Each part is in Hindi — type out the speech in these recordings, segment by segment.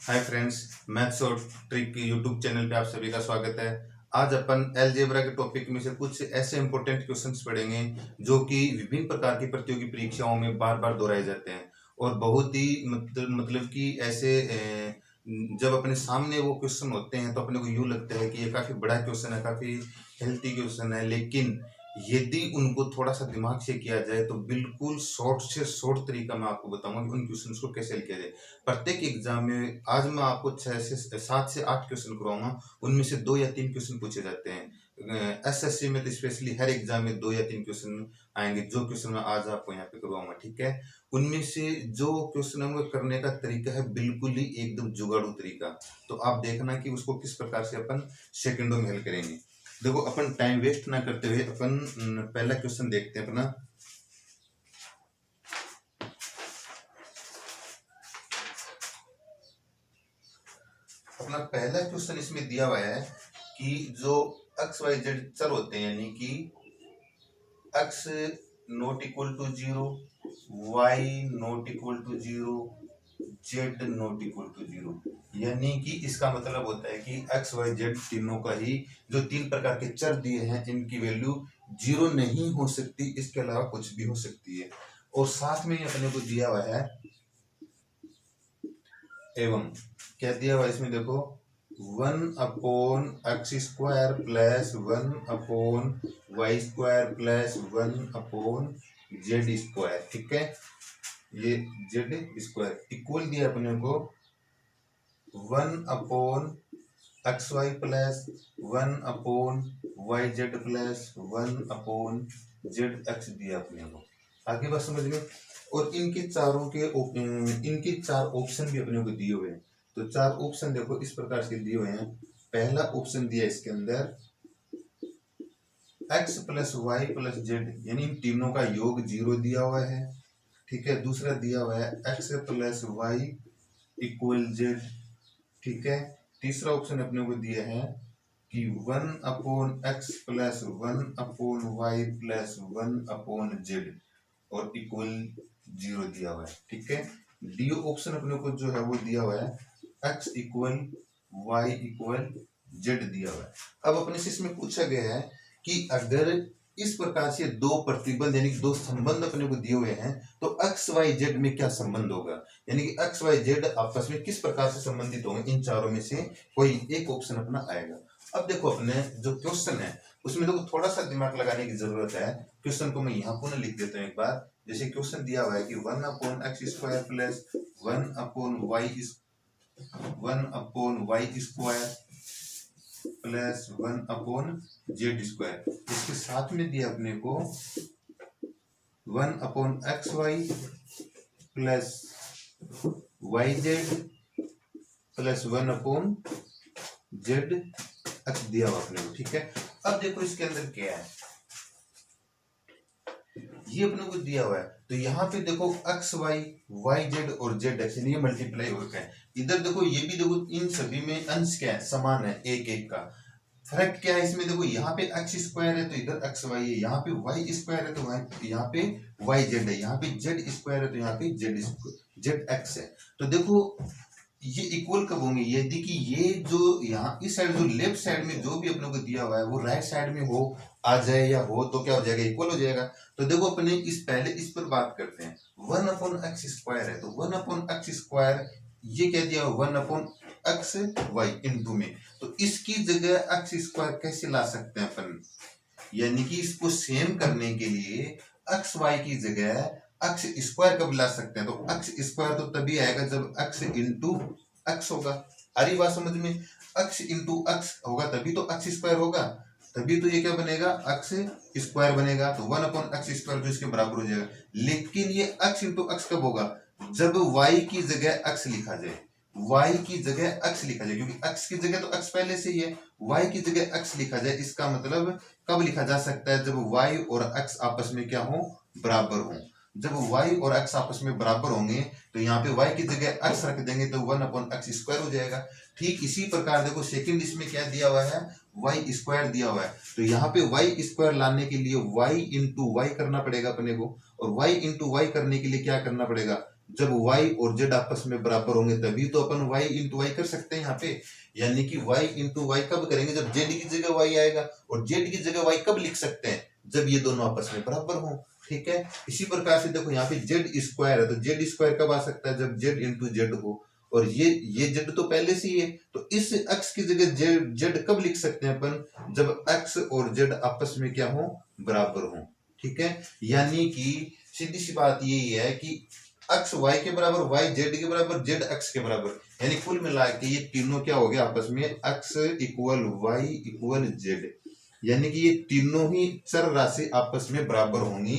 हाय फ्रेंड्स, मैथ्स और ट्रिक यूट्यूब चैनल पे आप सभी का स्वागत है। आज अपन अलजेब्रा के टॉपिक में से कुछ ऐसे इंपॉर्टेंट क्वेश्चंस पढ़ेंगे जो कि विभिन्न प्रकार की प्रतियोगी परीक्षाओं में बार बार दोहराए जाते हैं और बहुत ही मतलब कि ऐसे जब अपने सामने वो क्वेश्चन होते हैं तो अपने को यूँ लगता है कि ये काफ़ी बड़ा क्वेश्चन है, काफ़ी हेल्थी क्वेश्चन है, लेकिन यदि उनको थोड़ा सा दिमाग से किया जाए तो बिल्कुल शॉर्ट से शॉर्ट तरीका मैं आपको बताऊंगा कि उन क्वेश्चंस को कैसे हल किया जाए। प्रत्येक एग्जाम में आज मैं आपको 7 से 8 क्वेश्चन करवाऊंगा, उनमें से 2 या 3 क्वेश्चन पूछे जाते हैं। एसएससी में तो स्पेशली हर एग्जाम में 2 या 3 क्वेश्चन आएंगे, जो क्वेश्चन मैं आज आपको यहाँ पे करवाऊंगा, ठीक है। उनमें से जो क्वेश्चन हमको करने का तरीका है बिल्कुल ही एकदम जुगाड़ू तरीका, तो आप देखना कि उसको किस प्रकार से अपन सेकंडों में हल करेंगे। देखो, अपन टाइम वेस्ट ना करते हुए अपन पहला क्वेश्चन देखते हैं अपना। पहला क्वेश्चन इसमें दिया हुआ है कि जो एक्स वाई जेड चर होते हैं, यानी कि X not equal to 0, Y not equal to 0, Z not equal to 0, यानी कि इसका मतलब होता है कि एक्स वाई जेड तीनों का ही जो 3 प्रकार के चर दिए हैं इनकी वैल्यू 0 नहीं हो सकती, इसके अलावा कुछ भी हो सकती है। और साथ में अपने को दिया हुआ है एवं क्या दिया हुआ है इसमें, देखो 1/x² plus 1/y² plus 1/z², ठीक है। ये z² इक्वल दिया अपने को 1/xy plus 1/yz plus 1/zx दिया अपने को। आगे बात समझ में। और इनके चार ऑप्शन भी अपने को दिए हुए हैं। तो 4 ऑप्शन देखो इस प्रकार से दिए हुए हैं। पहला ऑप्शन दिया इसके अंदर x plus Y plus Z, यानी इन तीनों का योग 0 दिया हुआ है, ठीक है। दूसरा दिया हुआ है x plus Y equal Z, ठीक है। तीसरा ऑप्शन अपने को दिया है कि 1/x plus 1/y plus 1/z और इक्वल 0 दिया हुआ है, ठीक है। डी ऑप्शन अपने को जो है वो दिया हुआ है x equal Y equal Z दिया हुआ है। अब अपने से इसमें पूछा गया है कि अगर इस प्रकार से दो प्रतिबंध यानी दो संबंध अपने को दिए हुए हैं तो एक्स वाई जेड में क्या संबंध होगा, यानी कि एक्स वाई जेड आपस में किस प्रकार से संबंधित होंगे। इन चारों में से कोई एक ऑप्शन अपना आएगा। अब देखो, अपने जो क्वेश्चन है उसमें देखो थोड़ा सा दिमाग लगाने की जरूरत है। क्वेश्चन को मैं यहाँ पुनः लिख देता हूँ एक बार। जैसे क्वेश्चन दिया हुआ है कि 1/x² plus 1/y² plus 1/z², इसके साथ में दिया अपने को 1/xy plus yz plus 1/zx दिया हुआ अपने को, ठीक है। अब देखो इसके अंदर क्या है, ये अपने को दिया हुआ है। तो यहाँ पे देखो एक्स वाई वाई जेड और जेड एक्स ये मल्टीप्लाई हो रखा है। इधर देखो ये भी देखो, इन सभी में अंश क्या है, समान है, एक एक का। फर्क क्या है इसमें, देखो यहाँ पे x² है तो इधर xy है, यहाँ पे y² है तो यहाँ पे yz है, यहाँ पे z² है तो यहाँ पे zx है। तो देखो ये इक्वल कब होंगे, यदि कि ये जो यहाँ इस साइड जो लेफ्ट साइड में जो भी अपने को दिया हुआ है वो राइट साइड में हो आ जाए या हो तो क्या हो जाएगा, इक्वल हो जाएगा। तो देखो अपने पहले इस पर बात करते हैं। 1/x² है तो 1/x² ये क्या दिया हुआ 1/xy इंटू में, तो इसकी जगह x² कैसे ला सकते हैं अपन, यानी कि इसको सेम करने के लिए xy की जगह x² कब ला सकते हैं, तो x² तो तभी आएगा जब x इंटू एक्स होगा। अरे बात समझ में, x इंटू एक्स होगा तभी तो x² होगा, तभी तो ये क्या बनेगा x² बनेगा। तो 1/x² जो इसके बराबर हो जाएगा। लेकिन ये x इंटू एक्स कब होगा, जब y की जगह x लिखा जाए, y की जगह x लिखा जाए, क्योंकि x की जगह तो x पहले से ही है, y की जगह x लिखा जाए। इसका मतलब कब लिखा जा सकता है, जब y और x आपस में क्या हो, बराबर हो। जब y और x आपस में बराबर होंगे तो यहाँ पे y की जगह x रख देंगे तो 1/x² हो जाएगा। ठीक इसी प्रकार देखो सेकंड इसमें क्या दिया हुआ है, y² दिया हुआ है। तो यहाँ पे y² लाने के लिए y इंटू वाई करना पड़ेगा अपने को, और y इंटू वाई करने के लिए क्या करना पड़ेगा, जब y और z आपस में बराबर होंगे तभी तो अपन y इंटू वाई कर सकते हैं यहाँ पे। यानी कि y इंटू वाई कब करेंगे, जब z की जगह y आएगा। और z की जगह y कब लिख सकते हैं, जब ये दोनों आपस में बराबर हों। ठीक है, इसी प्रकार से देखो यहाँ पे z स्क्वायर है, तो z स्क्वायर कब आ सकता है, जब z इंटू जेड हो। और ये z तो पहले से ही है, तो इस x की जगह z कब लिख सकते हैं अपन, जब x और z आपस में क्या हो, बराबर हो। ठीक है, यानी कि सीधी सी बात यही है कि x y के बराबर, y z के बराबर, z x के बराबर, यानी कुल मिला के ये तीनों क्या हो गया आपस में, x equal y equal z। यानी कि ये तीनों ही चर राशि आपस में बराबर होंगी,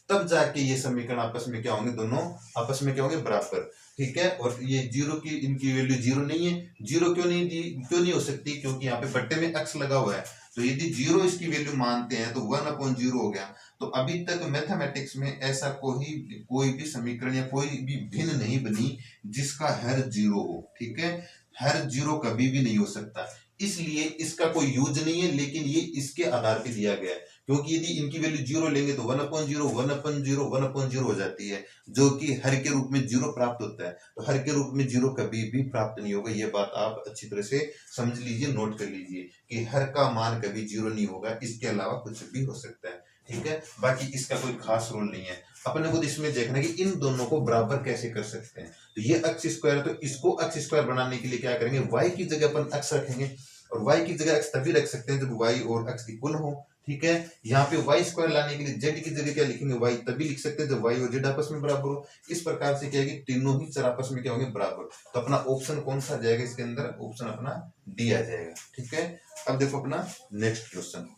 तब जाके ये समीकरण आपस में क्या होंगे, दोनों आपस में क्या होंगे, बराबर। ठीक है, और ये जीरो की, इनकी वैल्यू जीरो नहीं है। जीरो क्यों नहीं हो सकती, क्योंकि यहाँ पे बट्टे में x लगा हुआ है। तो यदि जीरो इसकी वैल्यू मानते हैं तो 1/0 हो गया। तो अभी तक मैथमेटिक्स में ऐसा कोई भी समीकरण या कोई भी भिन्न नहीं बनी जिसका हर जीरो हो। ठीक है, हर जीरो कभी भी नहीं हो सकता, इसलिए इसका कोई यूज नहीं है, लेकिन ये इसके आधार पे दिया गया है। क्योंकि यदि इनकी वैल्यू जीरो लेंगे तो 1/0 हो जाती है, जो कि हर के रूप में जीरो प्राप्त होता है। तो हर के रूप में जीरो कभी भी प्राप्त नहीं होगा, ये बात आप अच्छी तरह से समझ लीजिए, नोट कर लीजिए कि हर का मान कभी जीरो नहीं होगा, इसके अलावा कुछ भी हो सकता है। ठीक है, बाकी इसका कोई खास रोल नहीं है। अपने को इसमें देखना है कि इन दोनों को बराबर कैसे कर सकते हैं। तो ये x स्क्वायर है, तो इसको x स्क्वायर बनाने के लिए क्या करेंगे, y की जगह अपन x रखेंगे, और y की जगह x तभी रख सकते हैं जब y और x इक्वल हो। ठीक है, यहाँ पे y स्क्वायर लाने के लिए z की जगह क्या लिखेंगे, y तभी लिख सकते हैं जब y और z आपस में बराबर हो। इस प्रकार से क्या है कि तीनों ही चर आपस में क्या होंगे, बराबर। तो अपना ऑप्शन कौन सा आ जाएगा इसके अंदर, ऑप्शन अपना डी आ जाएगा। ठीक है, अब देखो अपना नेक्स्ट क्वेश्चन।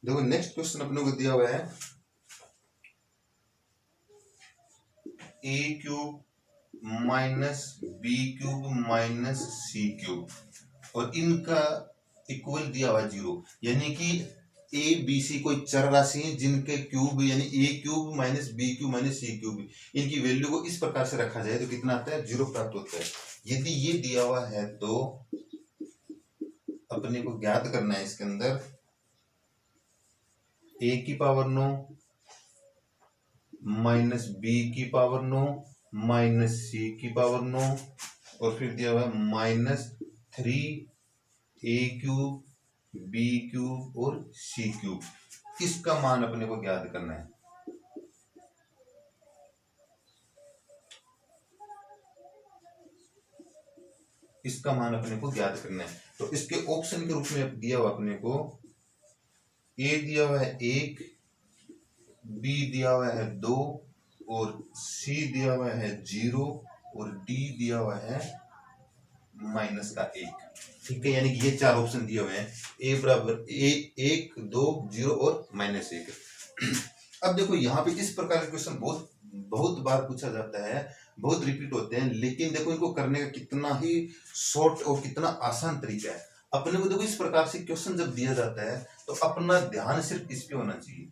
देखो नेक्स्ट क्वेश्चन अपने को दिया हुआ है A cube minus B cube minus C cube, और इनका इक्वल दिया हुआ जीरो। यानी कि ए बी सी कोई चर राशि है जिनके क्यूब, यानी A cube minus B cube minus C cube, इनकी वैल्यू को इस प्रकार से रखा जाए तो कितना आता है, जीरो प्राप्त होता है। यदि ये दिया हुआ है तो अपने को ज्ञात करना है इसके अंदर ए की पावर 9 माइनस बी की पावर 9 माइनस सी की पावर 9, और फिर दिया हुआ है -3 ए क्यूब बी क्यूब और सी क्यूब। इसका मान अपने को ज्ञात करना है। इसका मान अपने को ज्ञात करना है। तो इसके ऑप्शन के रूप में दिया हुआ अपने को ए दिया हुआ है 1, बी दिया हुआ है 2, और सी दिया हुआ है 0, और डी दिया हुआ है -1। ठीक है, यानी कि ये चार ऑप्शन दिए हुए हैं, ए बराबर ए 1 2 0 और -1। अब देखो यहाँ पे इस प्रकार के क्वेश्चन बहुत बार पूछा जाता है, बहुत रिपीट होते हैं, लेकिन देखो इनको करने का कितना ही शॉर्ट और कितना आसान तरीका है। अपने को देखो इस प्रकार से क्वेश्चन जब दिया जाता है तो अपना ध्यान सिर्फ इस पे होना चाहिए।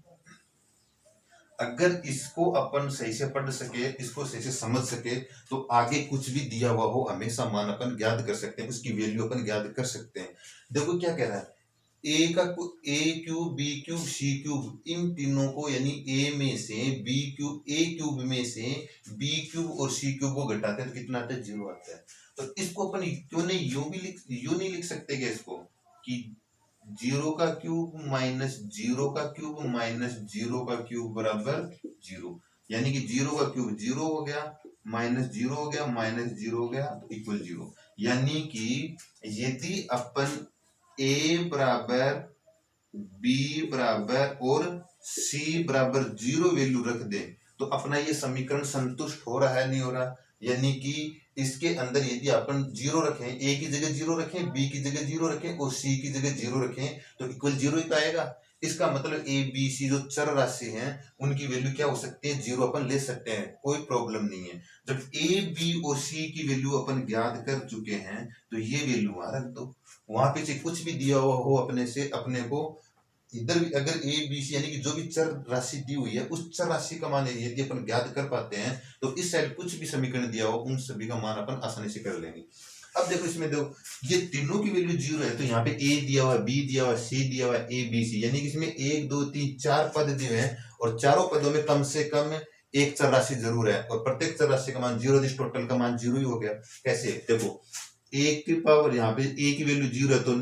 अगर इसको अपन सही से पढ़ सके, इसको सही से समझ सके, तो आगे कुछ भी दिया हुआ हो हमेशा मान अपन ज्ञात कर सकते हैं, उसकी वैल्यू अपन ज्ञात कर सकते हैं। देखो क्या कह रहा है, A cube B cube C cube, इन तीनों को यानी ए में से बी क्यूब, ए क्यूब में से बी क्यूब और सी क्यूब को घटाते हैं तो कितना आता है, 0 आता है। तो इसको अपन क्यों नहीं यूं नहीं लिख सकते क्या इसको, कि 0 का क्यूब माइनस 0 का क्यूब माइनस 0 का क्यूब बराबर 0। यानी कि 0 का क्यूब 0 हो गया, -0 हो गया, -0 हो गया, तो इक्वल 0। यानी कि यदि अपन ए बराबर बी बराबर और सी बराबर 0 वैल्यू रख दे तो अपना ये समीकरण संतुष्ट हो रहा है, नहीं हो रहा। यानी कि इसके अंदर यदि अपन 0 रखें, ए की जगह 0 रखें, बी की जगह 0 रखें और सी की जगह 0 रखें तो इक्वल 0 ही तो आएगा। इसका मतलब ए बी सी जो चर राशि हैं उनकी वैल्यू क्या हो सकती है, 0 अपन ले सकते हैं, कोई प्रॉब्लम नहीं है। जब ए बी और सी की वैल्यू अपन ज्ञात कर चुके हैं तो ये वैल्यू वहां रख दो, वहां पीछे कुछ भी दिया हुआ हो अपने से अपने को इधर भी अगर ए बी सी यानी कि जो भी चर राशि दी हुई है उस चर राशि का मान यदि अपन ज्ञात कर पाते हैं तो इस साइड कुछ भी समीकरण दिया हो उन सभी का मान अपन आसानी से कर लेंगे। अब देखो इसमें देखो ये तीनों की वैल्यू 0 है तो यहाँ पे ए दिया हुआ है, बी दिया हुआ है, सी दिया हुआ है, ए बी सी, यानी कि इसमें 1 2 3 4 पद दिए हैं और चारों पदों में कम से कम एक चर राशि जरूर है और प्रत्येक चर राशि का मान 0, टोटल का मान 0 ही हो गया। कैसे देखो, ए की पावर यहाँ पे ए की वैल्यू 0 है तो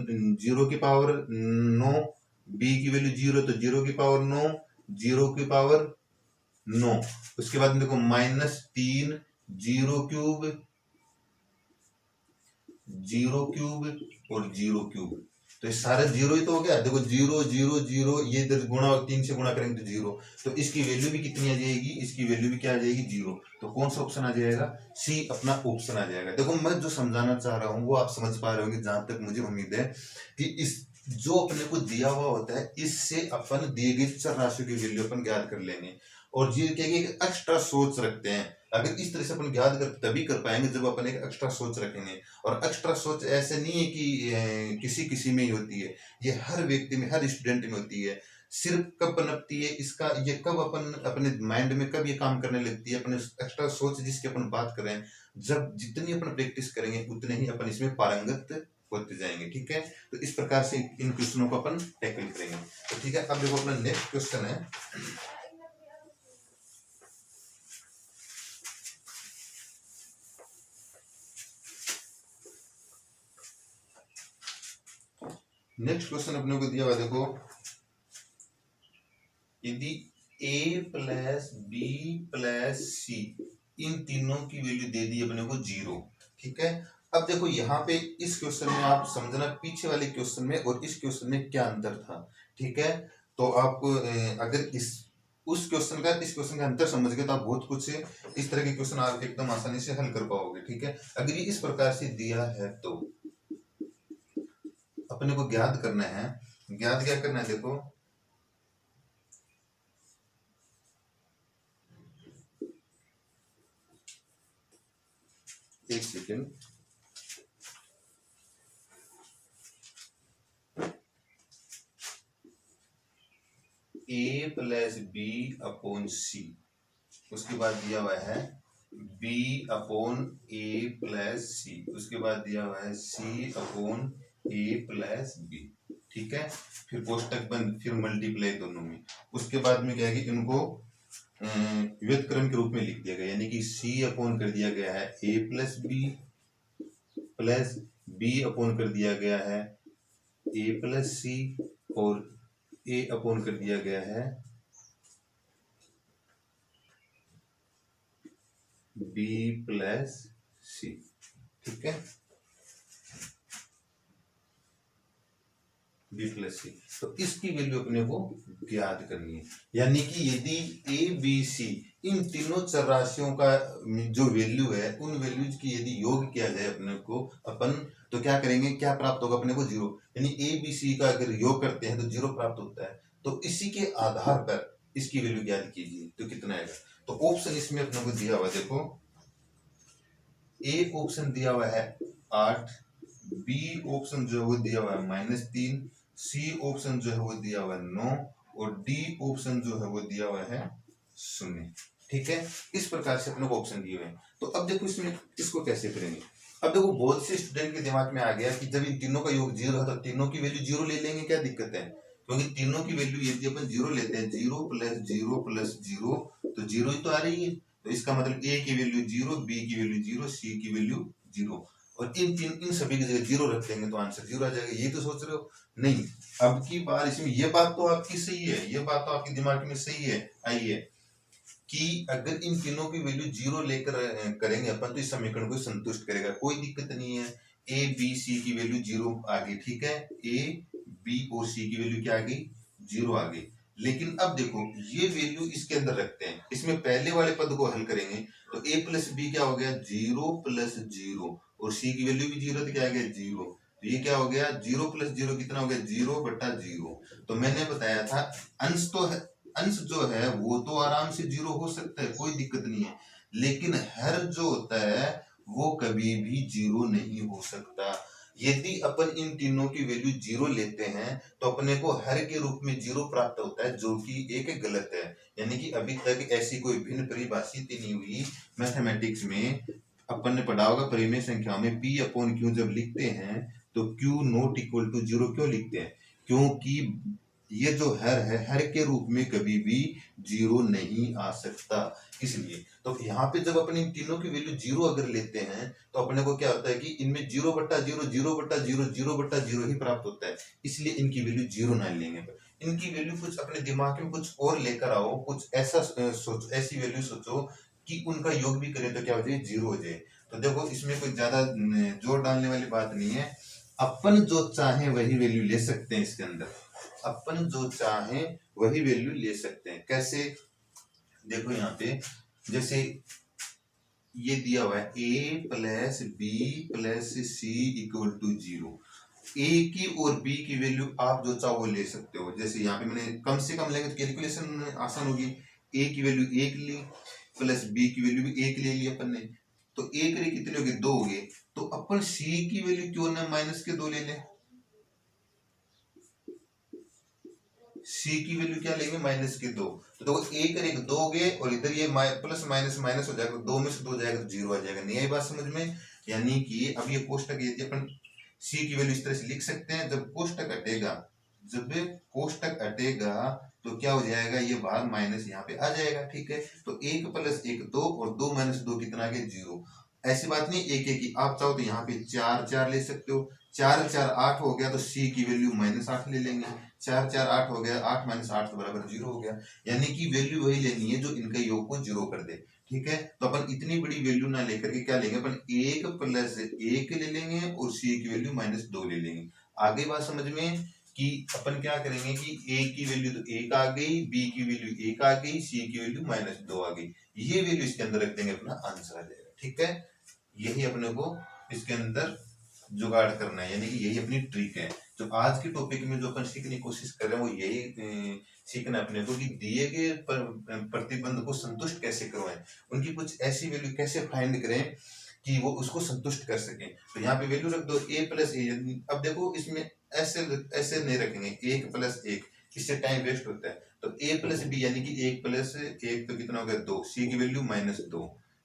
0 की पावर 9, बी की वैल्यू 0 तो 0 की पावर 9, 0 की पावर 9, उसके बाद देखो -3, 0 क्यूब, 0 क्यूब और 0 क्यूब, तो ये सारे 0 ही तो हो गया। देखो 0 0 0 ये इधर गुणा 3 से गुणा करेंगे तो 0, तो इसकी वैल्यू भी कितनी आ जाएगी, इसकी वैल्यू भी क्या आ जाएगी 0, तो कौन सा ऑप्शन आ जाएगा, सी अपना ऑप्शन आ जाएगा। देखो मैं जो समझाना चाह रहा हूँ वो आप समझ पा रहे होंगे जहां तक मुझे उम्मीद है कि इस जो अपने को दिया हुआ होता है इससे अपन दिए गए चर राशि की वैल्यू अपन ज्ञात कर लेंगे और ये क्या एक्स्ट्रा सोच रखते हैं। अगर इस तरह से अपन ज्ञात कर तभी कर पाएंगे जब अपन एक एक्स्ट्रा सोच रखेंगे और एक्स्ट्रा सोच ऐसे नहीं है कि किसी किसी में ही होती है, ये हर व्यक्ति में हर स्टूडेंट में होती है। सिर्फ कब पनपती है इसका, ये कब अपन अपने माइंड में कब ये काम करने लगती है, अपने एक्स्ट्रा सोच जिसकी अपन बात कर रहे हैं, जब जितनी अपन प्रैक्टिस करेंगे उतने ही अपन इसमें पारंगत होते जाएंगे। ठीक है, तो इस प्रकार से इन क्वेश्चनों को अपन टैकल करेंगे। तो ठीक है, अब देखो अपना नेक्स्ट क्वेश्चन है, नेक्स्ट क्वेश्चन अपने को दिया हुआ देखो, यदि a प्लस बी प्लस सी इन तीनों की वैल्यू दे दी अपने को 0। ठीक है, अब देखो यहाँ पे इस क्वेश्चन में आप समझना पीछे वाले क्वेश्चन में और इस क्वेश्चन में क्या अंतर था। ठीक है, तो आप अगर इस उस क्वेश्चन का इस क्वेश्चन का अंतर समझ गए तो आप बहुत कुछ इस तरह के क्वेश्चन आप एकदम आसानी से हल कर पाओगे। ठीक है, अगर ये इस प्रकार से दिया है तो अपने को ज्ञात करना है, ज्ञात क्या करना है, देखो एक second, a plus B upon C, उसके बाद दिया हुआ है b upon a plus C, उसके बाद दिया हुआ है c upon a plus B. ठीक है, फिर कोष्टक बंद, फिर मल्टीप्लाई दोनों में, उसके बाद में क्या है कि इनको व्युत्क्रम के रूप में लिख दिया गया, यानी कि c अपॉन कर दिया गया है a plus B plus b upon कर दिया गया है a प्लस सी और a अपॉन कर दिया गया है b प्लस सी। ठीक है, b प्लस सी, तो इसकी वैल्यू अपने को ज्ञात करनी है, यानी कि यदि a b c इन तीनों चर राशियों का जो वैल्यू है उन वैल्यूज की यदि योग किया जाए अपने को अपन, तो क्या करेंगे, क्या प्राप्त होगा अपने को 0, यानी a b c का अगर योग करते हैं तो 0 प्राप्त होता है। तो इसी के आधार पर इसकी वैल्यू ज्ञात कीजिए तो कितना आएगा। तो ऑप्शन इसमें अपने को दिया हुआ देखो, ए ऑप्शन दिया हुआ है 8, बी ऑप्शन जो है वो दिया हुआ है -3, सी ऑप्शन जो है वो दिया हुआ है 9 और डी ऑप्शन जो है वो दिया हुआ है 0। ठीक है, इस प्रकार से अपने को ऑप्शन दिए हुए हैं। तो अब देखो इसमें इसको कैसे करेंगे। अब देखो बहुत से स्टूडेंट के दिमाग में आ गया कि जब इन तीनों का योग 0 है तो तीनों की वैल्यू 0 ले लेंगे, क्या दिक्कत है, क्योंकि तीनों की वैल्यू यदि अपन 0 लेते हैं, 0 प्लस 0 प्लस 0 तो 0 ही तो आ रही है, तो इसका मतलब a की वैल्यू 0, b की वैल्यू 0, c की वैल्यू 0 और इन सभी की जगह 0 रख देंगे तो आंसर 0 आ जाएगा। ये तो सोच रहे हो, नहीं, अब की बार इसमें ये बात तो आपकी सही है, ये बात तो आपके दिमाग में सही है आई है कि अगर इन तीनों की वैल्यू 0 लेकर करेंगे अपन तो इस समीकरण को संतुष्ट करेगा, कोई दिक्कत नहीं है। a b c की वैल्यू 0 आ गई, ठीक है, a b और c की वैल्यू क्या आ गई, 0 आ गई। लेकिन अब देखो ये वैल्यू इसके अंदर रखते हैं, इसमें पहले वाले पद को हल करेंगे तो a प्लस बी क्या हो गया, 0 प्लस 0 और c की वैल्यू भी 0 तो क्या आ गया 0, तो ये क्या हो गया 0 प्लस 0 कितना हो गया 0 बटा 0। तो मैंने बताया था अंश तो है, अंश जो है वो तो आराम से 0 हो सकता है, कोई दिक्कत नहीं है, लेकिन हर जो होता है वो कभी भी 0 नहीं हो सकता। यदि अपन इन तीनों की वैल्यू जीरो लेते हैं तो अपने को हर के रूप में जीरो प्राप्त होता है, जो कि एक गलत है। यानी कि अभी तक ऐसी कोई भिन्न परिभाषित नहीं हुई मैथमेटिक्स में। अपन ने पढ़ा होगा परिमेय संख्याओं में P अपॉन Q जब लिखते हैं तो Q not equal to zero क्यों लिखते हैं? क्योंकि ये जो हर के रूप में कभी भी जीरो नहीं आ सकता, इसलिए। तो यहाँ पे जब अपने इन तीनों की वैल्यू जीरो अगर लेते हैं तो अपने को क्या होता है कि इनमें जीरो बट्टा जीरो, जीरो बट्टा जीरो, जीरो बट्टा जीरो ही प्राप्त होता है, इसलिए इनकी वैल्यू जीरो ना लेंगे। इनकी वैल्यू कुछ अपने दिमाग में कुछ और लेकर आओ, कुछ ऐसा सोचो, ऐसी वैल्यू सोचो कि उनका योग भी करें तो क्या हो जाए, जीरो हो जाए। तो देखो इसमें कोई ज्यादा जोर डालने वाली बात नहीं है, अपन जो चाहे वही वैल्यू ले सकते हैं इसके अंदर। अपन जो चाहे वही वैल्यू ले सकते हैं। कैसे? देखो यहाँ पे जैसे ये दिया हुआ है a plus B plus C equal to zero. A की और बी की वैल्यू आप जो चाहो वो ले सकते हो। जैसे यहाँ पे मैंने कम से कम लेंगे तो कैलकुलेशन आसान होगी। ए की वैल्यू एक ली प्लस बी की वैल्यू भी एक ले ली अपन ने, तो एक रे कितने हो गए, दो हो गए। तो अपन सी की वैल्यू क्यों ना माइनस के दो ले लें। सी की वैल्यू क्या लेंगे, माइनस के दो। तो देखो एक और एक दो हो गए और इधर ये प्लस माइनस माइनस हो जाएगा, दो में से दो जाएगा तो जीरो आ जाएगा। नहीं आई बात समझ में? यानी कि अब ये कोष्टक यदि अपन सी की वैल्यू इस तरह से लिख सकते हैं, जब कोष्टक हटेगा, जब कोष्टक हटेगा तो क्या हो जाएगा, ये बाहर माइनस यहाँ पे आ जाएगा। ठीक है, तो एक प्लस एक दो और दो माइनस दो कितना आ गया, जीरो। ऐसी बात नहीं एक एक ही, आप चाहो तो यहाँ पे चार चार ले सकते हो। चार चार आठ हो गया तो सी की वैल्यू माइनस आठ ले लेंगे। चार चार आठ हो गया, आठ माइनस आठ तो बराबर जीरो हो गया। यानी कि वैल्यू वही लेनी है जो इनके योग को जीरो कर दे। ठीक है, तो अपन इतनी बड़ी वैल्यू ना लेकर के क्या लेंगे, अपन एक प्लस एक ले लेंगे और सी की वैल्यू माइनस दो ले लेंगे। आगे बात समझ में कि अपन क्या करेंगे कि ए की वैल्यू तो एक आ गई, बी की वैल्यू एक आ गई, सी की वैल्यू माइनस दो आ गई। ये वैल्यू इसके अंदर रख देंगे, अपना आंसर आ जाएगा। ठीक है, यही अपने को इसके अंदर जुगाड़ करना है, यानी कि यही अपनी ट्रिक है। जो आज के टॉपिक में जो अपन सीखने की कोशिश कर रहे हैं वो यही सीखना है अपने को कि दिए गए प्रतिबंध को संतुष्ट कैसे करवाएं, उनकी कुछ ऐसी वैल्यू कैसे फाइंड करें कि वो उसको संतुष्ट कर सकें। तो यहाँ पे वैल्यू रख दो a प्लस ए। अब देखो इसमें ऐसे ऐसे नहीं रखेंगे, एक प्लस एक, इससे टाइम वेस्ट होता है। तो a प्लस बी यानी कि एक प्लस एक तो कितना हो गया, दो। सी की वैल्यू माइनस दो,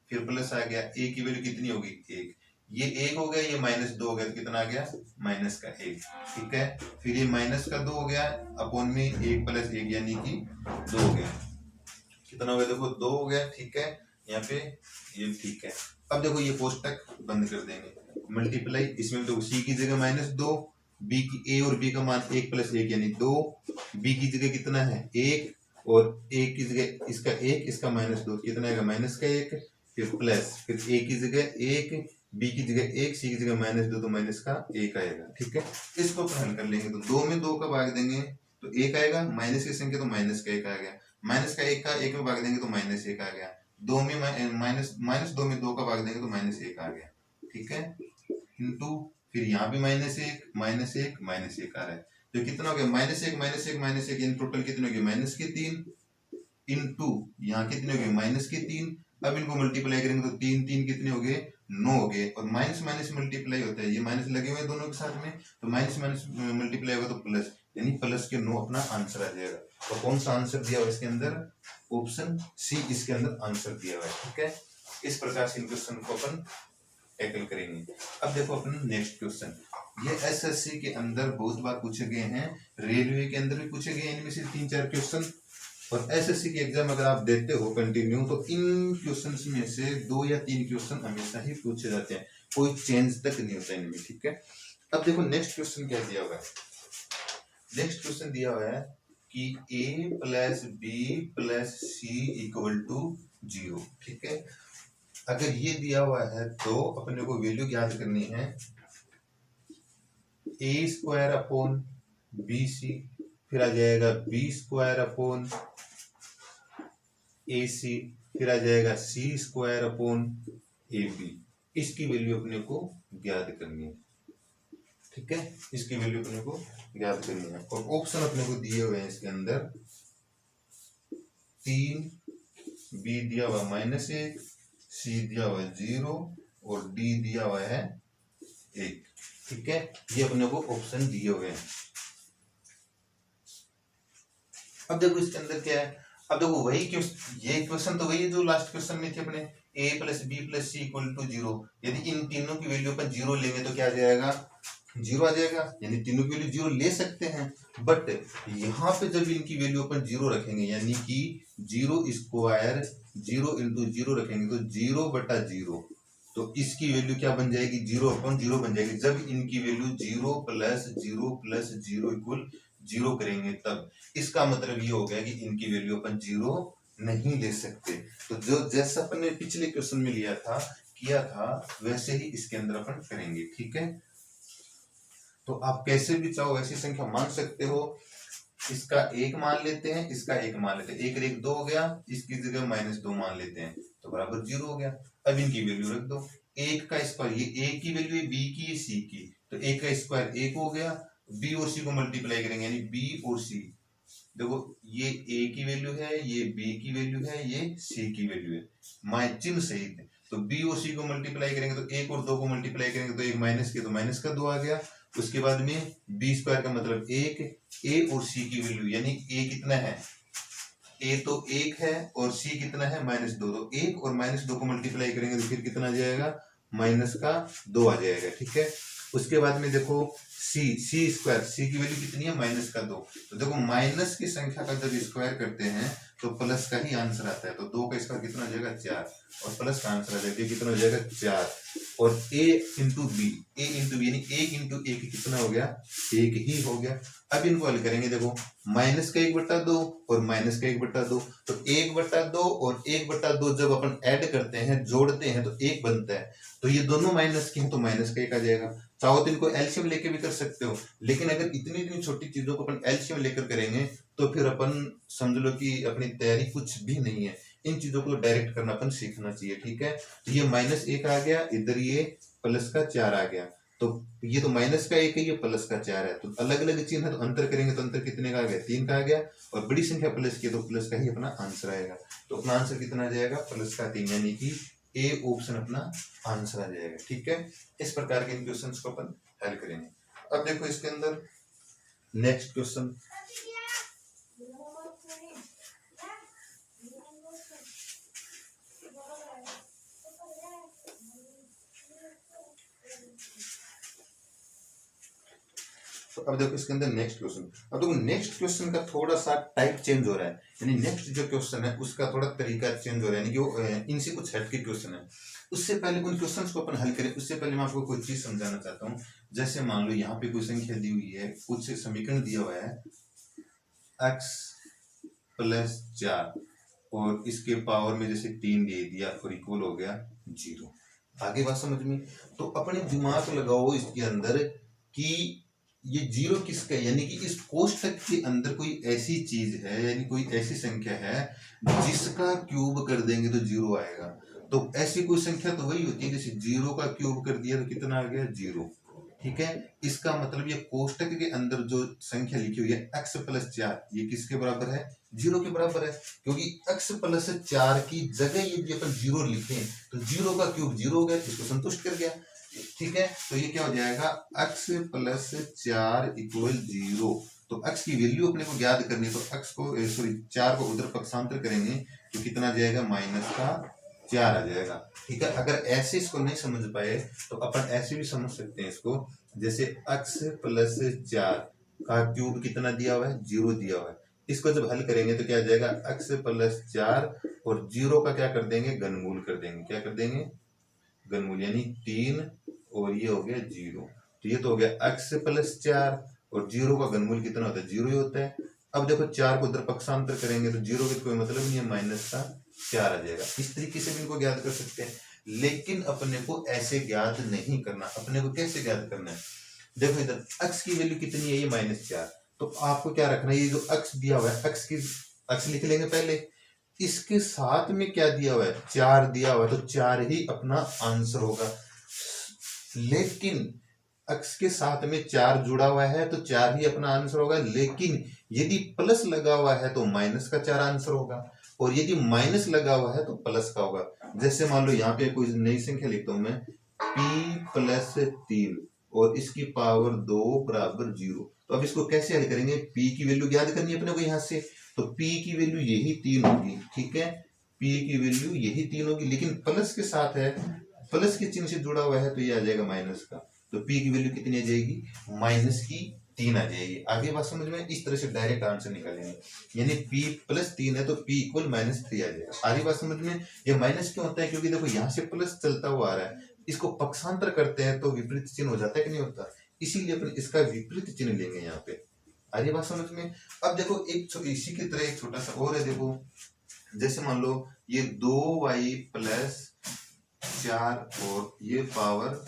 फिर प्लस आ गया, a की वैल्यू कितनी होगी, एक। ये एक हो गया, ये माइनस दो हो गया, तो कितना आ गया, माइनस का एक। ठीक है, फिर ये माइनस का दो हो गया अपॉन में एक प्लस एक यानी कि दो हो गया। कितना हो गया, देखो दो हो गया। ठीक है, यहाँ पे ये ठीक है। अब देखो ये कोष्टक बंद कर देंगे, मल्टीप्लाई, इसमें तो सी की जगह माइनस दो, बी की ए और बी का मान एक प्लस एक यानी दो, बी की जगह कितना है एक, और ए की जगह इसका एक, इसका माइनस दो, कितना आएगा, माइनस का एक, फिर प्लस, फिर ए की जगह एक, बी की जगह एक, सी की जगह माइनस दो, तो माइनस का एक आएगा। ठीक है, इसको अपन हल कर लेंगे तो दो में दो का भाग देंगे तो एक आएगा, माइनस की संख्या तो माइनस का एक आ गया, माइनस का एक में भाग देंगे तो माइनस एक आ गया, दो में माइनस माइनस दो में दो का भाग देंगे तो माइनस एक आ गया। ठीक है, इंटू, फिर यहाँ भी माइनस एक माइनस एक माइनस एक आ रहा है, तो कितना हो गया, माइनस एक माइनस एक माइनस एक, इन टोटल कितने हो गए, माइनस के तीन, इंटू यहाँ कितने हो गए, माइनस के तीन। अब इनको मल्टीप्लाई करेंगे तो तीन तीन कितने हो गए, नौ हो गए, और माइनस माइनस मल्टीप्लाई होता है, ये माइनस लगे हुए दोनों के साथ में, तो माइनस माइनस मल्टीप्लाई होगा तो प्लस, यानी प्लस के नौ अपना आंसर आ जाएगा। तो कौन सा आंसर दिया हुआ इसके अंदर, ऑप्शन सी इसके अंदर आंसर दिया हुआ है। ठीक है, इस प्रकार से इन क्वेश्चन को अपन टैकल करेंगे। अब देखो अपन नेक्स्ट क्वेश्चन, ये एसएससी के अंदर बहुत बार पूछे गए हैं, रेलवे के अंदर भी पूछे गए हैं इनमें से तीन चार क्वेश्चन, और एसएससी की एग्जाम अगर आप देते हो कंटिन्यू तो इन क्वेश्चंस में से दो या तीन क्वेश्चन हमेशा ही पूछे जाते हैं, कोई चेंज तक नहीं होता इनमें। ठीक है, अब देखो नेक्स्ट क्वेश्चन क्या दिया हुआ है। नेक्स्ट क्वेश्चन दिया हुआ है कि a plus B plus C equal to zero. ठीक है, अगर ये दिया हुआ है तो अपने को वैल्यू ज्ञात करनी है, ए स्क्वायर अपॉन बी सी, फिर आ जाएगा बी स्क्वायर अपॉन ए सी, फिर आ जाएगा सी स्क्वायर अपॉन ए बी। इसकी वैल्यू अपने को ज्ञात करनी है। ठीक है, इसकी वैल्यू अपने को ज्ञात करनी है, और ऑप्शन अपने को दिए हुए हैं इसके अंदर, तीन, बी दिया हुआ माइनस एक, सी दिया हुआ है जीरो, और डी दिया हुआ है एक। ठीक है, ये अपने को ऑप्शन दिए हुए हैं। अब देखो इसके अंदर क्या है, अब देखो वही क्वेश्चन, ये क्वेश्चन तो वही है जो लास्ट क्वेश्चन में थे अपने, a plus B plus C equal to 0। यदि इन तीनों की वैल्यू अपन 0 लेंगे तो क्या आ जाएगा, 0 आ जाएगा, यानी तीनों की वैल्यू 0 ले सकते हैं। बट यहाँ पे जब इनकी वैल्यू अपन 0 रखेंगे, यानी कि 0 स्क्वायर 0 इंटू 0 रखेंगे तो 0/0, तो इसकी वैल्यू क्या बन जाएगी, 0/0 बन जाएगी। जब इनकी वैल्यू 0 प्लस 0 प्लस 0 इक्वल 0 करेंगे तब, इसका मतलब ये हो गया कि इनकी वैल्यू अपन 0 नहीं ले सकते। तो जो जैसा अपन ने पिछले क्वेश्चन में लिया था, किया था, वैसे ही इसके अंदर अपन करेंगे। ठीक है, तो आप कैसे भी चाहो ऐसी संख्या मान सकते हो। इसका 1 मान लेते हैं, इसका 1 मान लेते हैं, 1 1 2 हो गया, इसकी जगह -2 मान लेते हैं तो बराबर 0 हो गया। अब इनकी वैल्यू रख दो, 1 का स्क्वायर, ये a की वैल्यू है, b की, c की, तो 1 का स्क्वायर 1 हो गया। b और c को मल्टीप्लाई करेंगे, यानी b और c, देखो ये a की वैल्यू है, ये b की वैल्यू है, ये c की वैल्यू है, माइनस चिन्ह सहित। तो b और c को मल्टीप्लाई करेंगे तो 1 और 2 को मल्टीप्लाई करेंगे तो 1 माइनस के, तो माइनस का 2 आ गया। उसके बाद में b स्क्वायर का मतलब 1, a और c की वैल्यू, यानी a कितना है, a तो 1 है और c कितना है -2, तो 1 और -2 को मल्टीप्लाई करेंगे तो फिर कितना आ जाएगा, -2 आ जाएगा। ठीक है, उसके बाद में देखो सी स्क्वायर, सी की वैल्यू कितनी है, -2, तो देखो माइनस की संख्या का जब स्क्वायर करते हैं तो प्लस का ही आंसर आता है। तो 2 का स्क्वायर कितना हो जाएगा, 4, और प्लस का आंसर आ जाएगा, कितना हो जाएगा, 4। और a इंटू बी, यानी 1 इंटू 1 कितना हो गया, 1 ही हो गया। अब इनको हल करेंगे, देखो माइनस का 1/2 और माइनस का 1/2, तो 1/2 और 1/2 जब अपन ऐड करते हैं, जोड़ते हैं तो 1 बनता है। तो ये दोनों माइनस के हैं तो माइनस का 1 आ जाएगा। चाहो तो इनको एलसीएम लेके भी कर सकते हो, लेकिन अगर इतनी इतनी छोटी चीजों को अपन एलसीएम लेकर करेंगे तो फिर अपन समझ लो कि अपनी तैयारी कुछ भी नहीं है। इन चीजों को डायरेक्ट करना अपन सीखना चाहिए। ठीक है, तो ये -1 आ गया, इधर ये प्लस का 4 आ गया, तो ये तो माइनस का 1 है, ये प्लस का 4 है, तो अलग अलग चिन्ह है तो अंतर करेंगे तो अंतर कितने का आ गया, 3 का आ गया। और बड़ी संख्या प्लस की तो प्लस का ही अपना आंसर आएगा। तो अपना आंसर कितना आ जाएगा, +3, यानी कि ए ऑप्शन अपना आंसर आ जाएगा। ठीक है, इस प्रकार के इन क्वेश्चंस को अपन हल करेंगे। अब देखो इसके अंदर नेक्स्ट क्वेश्चन, तो अब देखो इसके अंदर नेक्स्ट क्वेश्चन। अब देखो नेक्स्ट क्वेश्चन का थोड़ा सा टाइप चेंज हो रहा है, यानी नेक्स्ट जो क्वेश्चन है उसका थोड़ा तरीका चेंज हो रहा है, यानी कि वो इनसे कुछ हट के क्वेश्चन है। उससे पहले उन क्वेश्चंस को अपन हल करें, उससे पहले मैं आपको कोई चीज समझाना चाहता हूँ। जैसे मान लो यहाँ पे कोई संख्या दी हुई है, कुछ समीकरण दिया हुआ है x + 4 और इसके पावर में जैसे 3 दे दिया और इक्वल हो गया 0। आगे बात समझ में? तो अपने दिमाग लगाओ इसके अंदर कि ये 0 किसका है, यानी कि इस कोष्ठक के अंदर कोई ऐसी चीज है, यानी कोई ऐसी संख्या है जिसका क्यूब कर देंगे तो 0 आएगा। तो ऐसी कोई संख्या तो वही होती है, जैसे 0 का क्यूब कर दिया तो कितना आ गया, 0। ठीक है, इसका मतलब ये कोष्ठक के अंदर जो संख्या लिखी हुई है x + 4, ये किसके बराबर है, 0 के बराबर है। क्योंकि x + 4 की जगह यदि अपन 0 लिखें तो 0 का क्यूब 0 हो गया, इसको संतुष्ट कर गया। ठीक है, तो ये क्या हो जाएगा, x + 4 = 0। तो x की वैल्यू अपने को ज्ञात करनी है, तो x को 4 को उधर पक्षांतर करेंगे तो कितना आ जाएगा, -4 आ जाएगा। ठीक है, अगर ऐसे इसको नहीं समझ पाए तो अपन ऐसे भी समझ सकते हैं इसको, जैसे x + 4 का क्यूब कितना दिया हुआ है, 0 दिया हुआ है। इसको जब हल करेंगे तो क्या आ जाएगा, x + 4 और 0 का क्या कर देंगे, घनमूल कर देंगे। क्या कर देंगे, घनमूल, यानी 3 और ये हो गया 0। तो ये तो हो गया x + 4 और 0 का घनमूल कितना होता है, 0 ही होता है। अब देखो 4 को उधर पक्षांतर करेंगे तो 0 का कोई मतलब नहीं है, -4 आ जाएगा। इस तरीके से भी इनको ज्ञात कर सकते हैं, लेकिन अपने को ऐसे ज्ञात नहीं करना। अपने को कैसे ज्ञात करना है, देखो इधर x की वैल्यू कितनी है, ये -4। तो आपको क्या रखना है, ये जो x दिया हुआ है, x लिख लेंगे पहले, इसके साथ में क्या दिया हुआ है, 4 दिया हुआ है, तो 4 ही अपना आंसर होगा। लेकिन x के साथ में 4 जुड़ा हुआ है तो 4 ही अपना आंसर होगा, लेकिन यदि प्लस लगा हुआ है तो -4 आंसर होगा, और यदि माइनस लगा हुआ है तो प्लस का होगा। जैसे मान लो यहाँ पे कोई नई संख्या लिखता हूं मैं, p + 3, और इसकी पावर 2 बराबर 0। तो अब इसको कैसे हल करेंगे, p की वैल्यू ज्ञात करनी है अपने को यहाँ से, तो p की वैल्यू यही 3 होगी, ठीक है, p की वैल्यू यही 3 होगी, लेकिन प्लस के साथ है, प्लस के चिन्ह से जुड़ा हुआ है तो ये आ जाएगा माइनस का, तो p की वैल्यू कितनी आ जाएगी, -3 आ जाएगी। आगे बात समझ में, इस तरह से डायरेक्ट आंसर निकालेंगे, यानी p + 3 है तो p = -3 आ जाएगा। आगे बात समझ में, ये माइनस क्यों होता है, क्योंकि देखो यहाँ से प्लस चलता हुआ आ रहा है, इसको पक्षांतर करते हैं तो विपरीत चिन्ह हो जाता है कि नहीं होता, इसीलिए अपन इसका विपरीत चिन्ह लेंगे यहाँ पे। आगे बात समझ में। अब देखो इसी की तरह एक छोटा सा और है, देखो जैसे मान लो ये 2y + 4 और ये पावर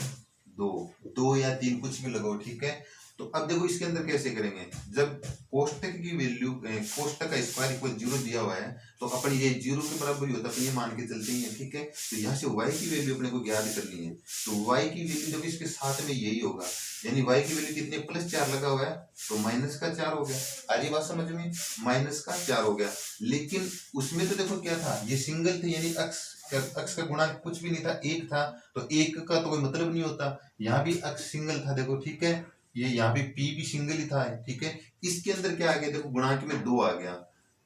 2 या 3 कुछ भी लगाओ, ठीक है। तो अब देखो इसके अंदर कैसे करेंगे, जब कोष्टक की वैल्यू, कोष्टक का स्क्वायर इक्वल 0 दिया हुआ है तो अपन ये 0 के बराबर ही होता है, अपन ये मान के चलते ही है, ठीक है। तो यहाँ से y की वैल्यू अपने को ज्ञात करनी है, तो y की वैल्यू जब इसके साथ में यही होगा, यानी y की वैल्यू कितनी, +4 लगा हुआ है तो -4 हो गया। आगे बात समझ में, -4 हो गया, लेकिन उसमें तो देखो क्या था, ये सिंगल थे, यानी अक्स का गुणांक कुछ भी नहीं था, 1 था, तो 1 का तो कोई मतलब नहीं होता। यहाँ भी अक्स सिंगल था, देखो ठीक है, ये यहाँ पे p भी सिंगल ही था, ठीक है। इसके अंदर क्या आ गया, देखो गुणांक में 2 आ गया,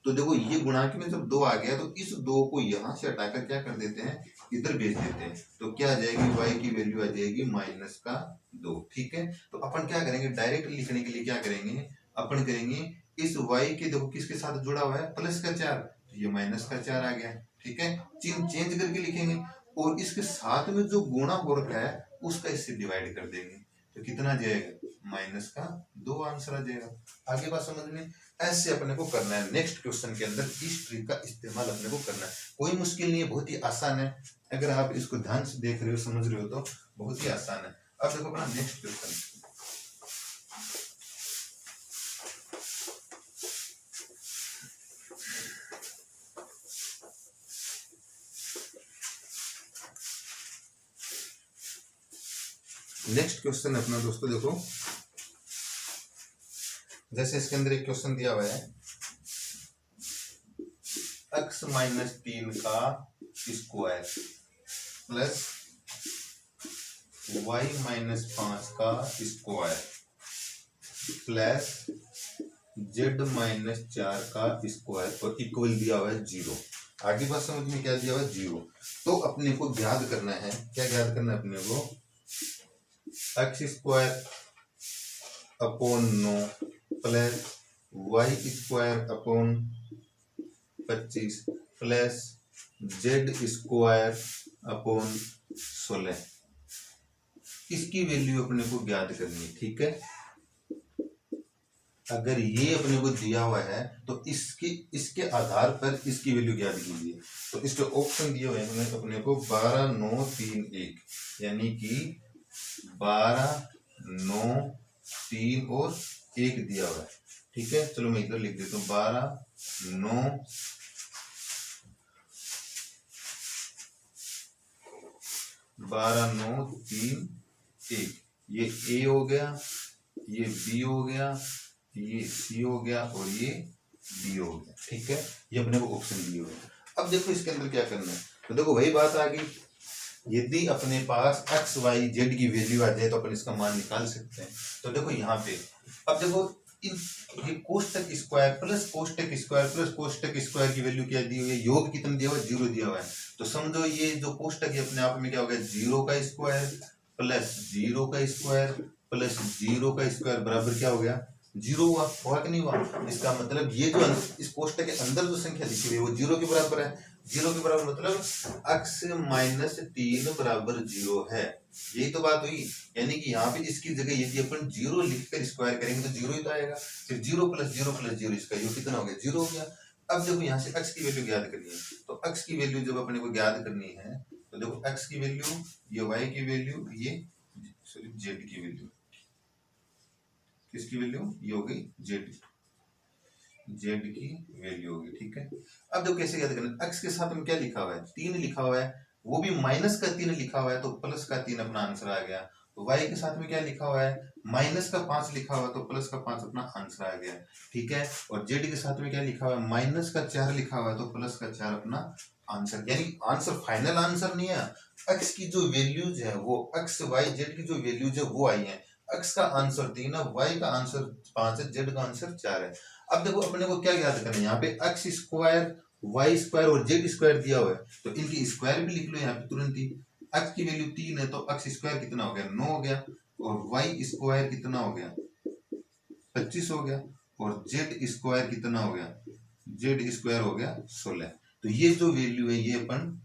तो देखो ये गुणांक में जब 2 आ गया तो इस 2 को यहाँ से हटाकर क्या कर देते हैं, इधर भेज देते हैं, तो क्या आ जाएगी, y की वैल्यू आ जाएगी -2, ठीक है। तो अपन क्या करेंगे, डायरेक्ट लिखने के लिए क्या करेंगे, अपन करेंगे इस y के, देखो किसके साथ जुड़ा हुआ है, +4, तो ये -4 आ गया, ठीक है। चिन्ह चेंज करके लिखेंगे और इसके साथ में जो गुणा हो रखा है उसका इससे डिवाइड कर देंगे, तो कितना आ जाएगा, -2 आंसर आ जाएगा। आगे बात समझ में, ऐसे अपने को करना है। नेक्स्ट क्वेश्चन के अंदर इस ट्रिक का इस्तेमाल अपने को करना है, कोई मुश्किल नहीं है, बहुत ही आसान है, अगर आप इसको ध्यान से देख रहे हो, समझ रहे हो तो बहुत ही आसान है। अब देखो अपना नेक्स्ट क्वेश्चन, नेक्स्ट क्वेश्चन अपना दोस्तों देखो, जैसे इसके अंदर एक क्वेश्चन दिया हुआ है, x - 3 का स्क्वायर प्लस y - 5 का स्क्वायर प्लस z - 4 का स्क्वायर और इक्वल दिया हुआ है 0। आगे बात समझ में, क्या दिया हुआ है, 0। तो अपने को ज्ञात करना है, क्या ज्ञात करना है अपने को, x² upon 9 plus y² upon 25 plus z² upon 16, इसकी वैल्यू अपने को ज्ञात करनी है, ठीक है। अगर ये अपने को दिया हुआ है तो इसके आधार पर इसकी वैल्यू ज्ञात कीजिए। तो इसके ऑप्शन दिए हुए हैं अपने को 12, 9, 3, 1, यानी कि 12, 9, 3 और 1 दिया हुआ है, ठीक है। चलो मैं इधर लिख देता हूँ, 12, 9, 12, 9, 3, 1, ये A हो गया, ये B हो गया, ये C हो गया और ये D हो गया, ठीक है। ये अपने को ऑप्शन दिए हुए हैं। अब देखो इसके अंदर क्या करना है, तो देखो वही बात आ गई, यदि अपने पास x, y, z की वैल्यू आ जाए तो अपन इसका मान निकाल सकते हैं। तो देखो यहाँ पे, अब देखो ये कोष्टक स्क्वायर प्लस कोष्टक स्क्वायर प्लस कोष्टक स्क्वायर की वैल्यू क्या दी हुई है, योग कितना दिया हुआ है, 0 दिया हुआ है। तो समझो ये जो कोष्टक है अपने आप में क्या हो गया, 0 का स्क्वायर प्लस 0 का स्क्वायर प्लस 0 का स्क्वायर बराबर क्या हो गया, 0 हुआ कि नहीं हुआ। इसका मतलब ये जो इस कोष्टक के अंदर जो संख्या लिखी हुई है वो 0 के बराबर है, 0 के बराबर मतलब x - 3 बराबर 0 है, यही तो बात हुई। यानी कि यहाँ पे इसकी जगह यदि अपन 0 लिखकर स्क्वायर करेंगे तो 0 ही तो आएगा, फिर 0 + 0 + 0, इसका योग कितना हो गया, 0 हो गया। अब देखो यहाँ से x की वैल्यू ज्ञात करनी है, तो x की वैल्यू जब अपने को ज्ञात करनी है तो देखो x की वैल्यू, ये y की वैल्यू, ये सॉरी z की वैल्यू, किसकी वैल्यू, ये हो गई z की वैल्यू होगी, ठीक है। अब देखो कैसे याद करना, x के साथ में क्या लिखा हुआ है, 3 लिखा हुआ है, वो भी -3 लिखा हुआ है तो +3 अपना आंसर आ गया। तो y के साथ में क्या लिखा हुआ है, -5 लिखा हुआ है तो +5 अपना आंसर आ गया, ठीक है। और z के साथ में क्या लिखा हुआ है, -4 लिखा हुआ है तो +4 अपना आंसर, यानी आंसर फाइनल आंसर नहीं है, x की जो वैल्यूज है वो x, y, z की जो वैल्यूज है वो आई है, x का आंसर 3 है, y का आंसर 5 है, z का आंसर 4 है। अब देखो अपने को क्या याद करना है, यहाँ पे x स्क्वायर, y स्क्वायर और z स्क्वायर दिया हुआ है, तो इनकी स्क्वायर भी लिख लो यहाँ पे तुरंत ही। x की वैल्यू 3 है तो x स्क्वायर कितना हो गया, 9 हो गया, और y स्क्वायर कितना हो गया, 25 हो गया, और z स्क्वायर कितना हो गया, z स्क्वायर हो गया 16। तो ये जो वैल्यू है ये अपन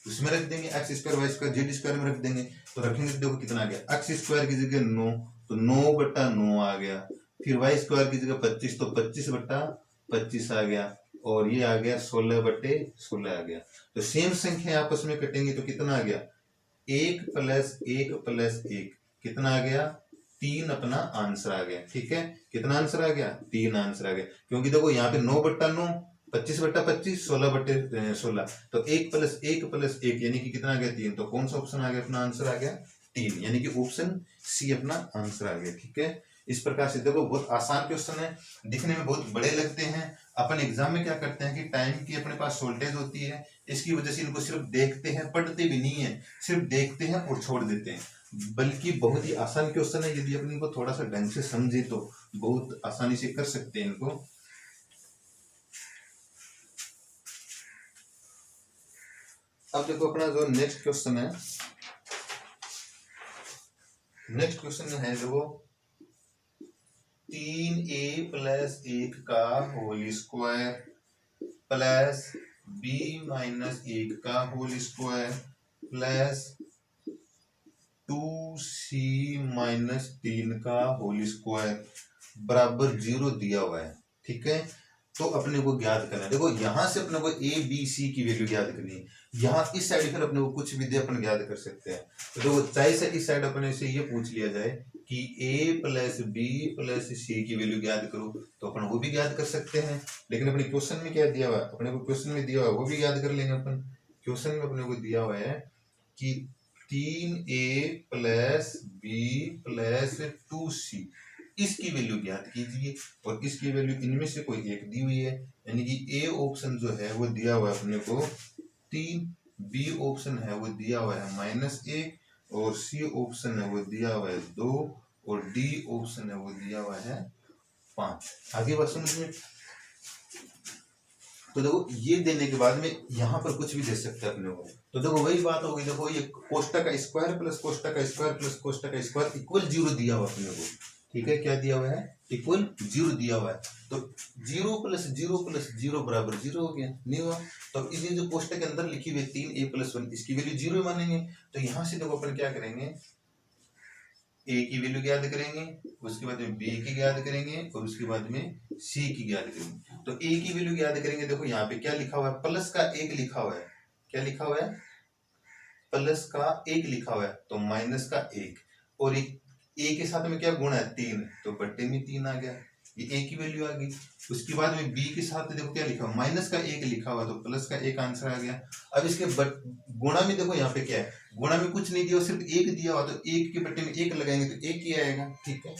उसमें रख देंगे, X square Y square Z square में रख देंगे, तो रखेंगे तो देखो कितना आ गया, एक्स स्क्वायर की जगह 9 तो 9/9 आ गया, फिर वाई स्क्वायर की जगह 25 तो 25/25 आ गया, और ये आ गया 16/16 आ गया। तो सेम संख्या आपस में कटेंगे तो कितना आ गया, 1 + 1 + 1 कितना आ गया, 3 अपना आंसर आ गया। ठीक है, कितना आंसर आ गया, 3 आंसर आ गया, क्योंकि देखो यहाँ पे 9/9 25/25 16/16, तो 1 + 1 + 1 यानी कि कितना आ गया, 3। तो कौन सा ऑप्शन आ गया, अपना आंसर आ गया 3, यानी कि ऑप्शन सी अपना आंसर आ गया। ठीक है, इस प्रकार से देखो बहुत आसान क्वेश्चन है, दिखने में बहुत बड़े लगते हैं। अपन एग्जाम में क्या करते हैं कि टाइम की अपने पास शॉर्टेज होती है, इसकी वजह से इनको सिर्फ देखते हैं, पढ़ते भी नहीं है, सिर्फ देखते हैं और छोड़ देते हैं। बल्कि बहुत ही आसान क्वेश्चन है, यदि अपन इनको थोड़ा सा ढंग से समझे तो बहुत आसानी से कर सकते हैं इनको। अब देखो अपना जो नेक्स्ट क्वेश्चन है, नेक्स्ट क्वेश्चन है देखो 3a + 1 का होल स्क्वायर प्लस b - 1 का होल स्क्वायर प्लस 2c - 3 का होल स्क्वायर बराबर 0 दिया हुआ है। ठीक है, तो अपने को ज्ञात करना है। देखो यहां से अपने को a b c की वैल्यू ज्ञात करनी है, यहाँ इस साइड फिर अपने को कुछ भी दे अपन ज्ञात कर सकते हैं। तो देखो चाहे से इस साइड अपने से ये पूछ लिया जाए कि a + b + c की वैल्यू ज्ञात करो, तो अपन वो भी ज्ञात कर सकते हैं। लेकिन अपने क्वेश्चन में क्या दिया हुआ है, अपने को क्वेश्चन में दिया हुआ है वो भी याद कर लेंगे अपन। क्वेश्चन में अपने को दिया हुआ है कि 3a + b + 2c इसकी वैल्यू ज्ञात कीजिए, और इसकी वैल्यू इनमें से कोई एक दी हुई है, यानी कि ए ऑप्शन जो है वो दिया हुआ है अपने को 3, बी ऑप्शन है वो दिया हुआ है -1, और सी ऑप्शन है वो दिया हुआ है 2, और डी ऑप्शन है वो दिया हुआ है 5। आगे बात समझ में। तो देखो ये देने के बाद में यहाँ पर कुछ भी दे सकते हैं अपने को, तो देखो वही बात होगी, देखो ये कोष्टक का स्क्वायर प्लस कोष्टक का स्क्वायर प्लस कोष्टक का स्क्वायर इक्वल 0 दिया हुआ अपने को। ठीक है, क्या दिया हुआ है, इक्वल 0 दिया हुआ है, तो 0 + 0 + 0 बराबर 0 हो गया, नहीं हुआ। तो इसी जो कोष्टक के अंदर लिखी हुई 3a + 1 इसकी वैल्यू 0 मानेंगे, तो यहाँ से देखो अपन क्या करेंगे, ए की वैल्यू ज्ञात करेंगे, उसके बाद में बी की ज्ञात करेंगे, और उसके बाद में सी की ज्ञात करेंगे। तो ए की वैल्यू ज्ञात करेंगे, देखो यहाँ पे क्या लिखा हुआ है, प्लस का 1 लिखा हुआ है, क्या लिखा हुआ है, प्लस का 1 लिखा हुआ है, तो माइनस का 1, और ए के साथ में क्या गुणा है, 3, तो बट्टे में 3 आ गया, ये ए की वैल्यू आ गई। उसके बाद में बी के साथ देखो क्या लिखा, माइनस का 1 लिखा हुआ, तो प्लस का 1 आंसर आ गया। अब इसके गुणा में देखो यहाँ पे क्या है, गुणा में कुछ नहीं दिया, सिर्फ 1 दिया हुआ, तो 1 के बट्टे में 1 लगाएंगे तो 1 ही आएगा। ठीक है,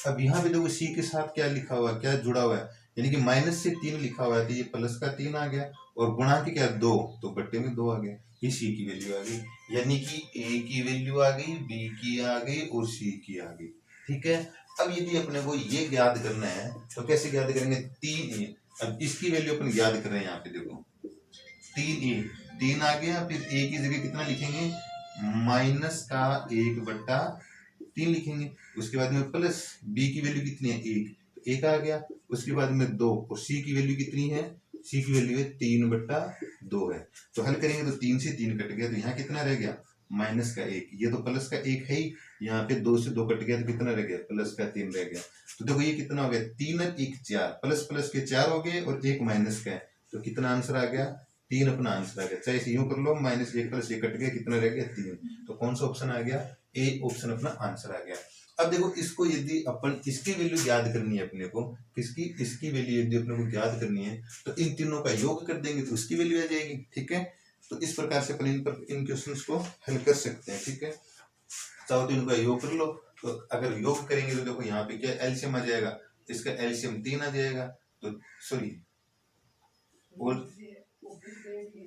अब यहाँ पे देखो सी के साथ क्या लिखा हुआ, क्या जुड़ा हुआ है, यानी कि माइनस से 3 लिखा हुआ है, तो ये प्लस का 3 आ गया, और गुणा के क्या 2, तो बट्टे में 2 आ गया, ये सी की वैल्यू आ गई, यानी कि ए की वैल्यू आ गई, बी की आ गई, और सी की आ गई। ठीक है, अब यदि अपने को ये ज्ञात करना है तो कैसे ज्ञात करेंगे, 3a, अब इसकी वैल्यू अपन ज्ञात कर रहे हैं, यहाँ पे देखो 3a, 3 आ गया, फिर a की जगह कितना लिखेंगे, माइनस का 1/3 लिखेंगे, उसके बाद में प्लस b की वैल्यू कितनी है, 1, तो 1 आ गया, उसके बाद में 2, और c की वैल्यू कितनी है, c की वैल्यू है 3/2 है, तो हल करेंगे तो 3 से 3 कट गया, तो यहाँ कितना रह गया, माइनस का 1, ये तो प्लस का 1 है ही, यहाँ पे 2 से 2 कट गया, तो कितना रह गया, प्लस का 3 रह गया। तो देखो ये कितना हो गया, 3 और 1 4, प्लस प्लस के 4 हो गए, और 1 माइनस का है, तो कितना आंसर आ गया, 3 अपना आंसर आ गया। चाहे इसे यूं कर लो, -1 + 1 कट गया, कितना रह गया, 3, तो कौन सा ऑप्शन आ गया, ए ऑप्शन अपना आंसर आ गया। अब देखो इसको यदि अपन इसकी वैल्यू याद करनी है अपने को, किसकी, इसकी वैल्यू यदि अपने को याद करनी है, तो इन तीनों का योग कर देंगे तो उसकी वैल्यू आ जाएगी। ठीक है, तो इस प्रकार से अपन इन क्वेश्चंस को हल कर सकते हैं। ठीक है, चाहो तो इनका योग कर लो, तो अगर योग करेंगे तो देखो यहाँ पे क्या एलसीएम आ जाएगा, इसका एलसीएम 3 आ जाएगा, तो सॉरी, और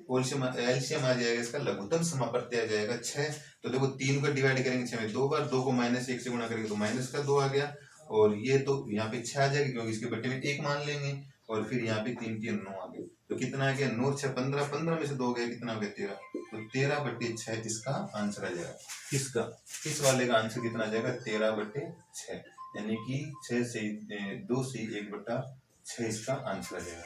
एलसीएम आ जाएगा इसका, लघुत्तम समापत्ति आ जाएगा 6। तो देखो 3 को डिवाइड करेंगे 6 में 2 बार, 2 को -1 से गुणा करेंगे तो माइनस का 2 आ गया, और ये तो यहाँ पे 6 आ जाएगा क्योंकि इसके बट्टे में 1 मान लेंगे, और फिर यहाँ पे 3 3 9 आ गए, तो कितना आ गया 9 6 15, 15 में से 2 गया, कितना हो गया 13, तो 13/6 इसका आंसर आ जाएगा। किसका? इस वाले का आंसर कितना आ जाएगा 13/6, यानी कि 6 से 2 से 1/6 इसका आंसर आ जाएगा।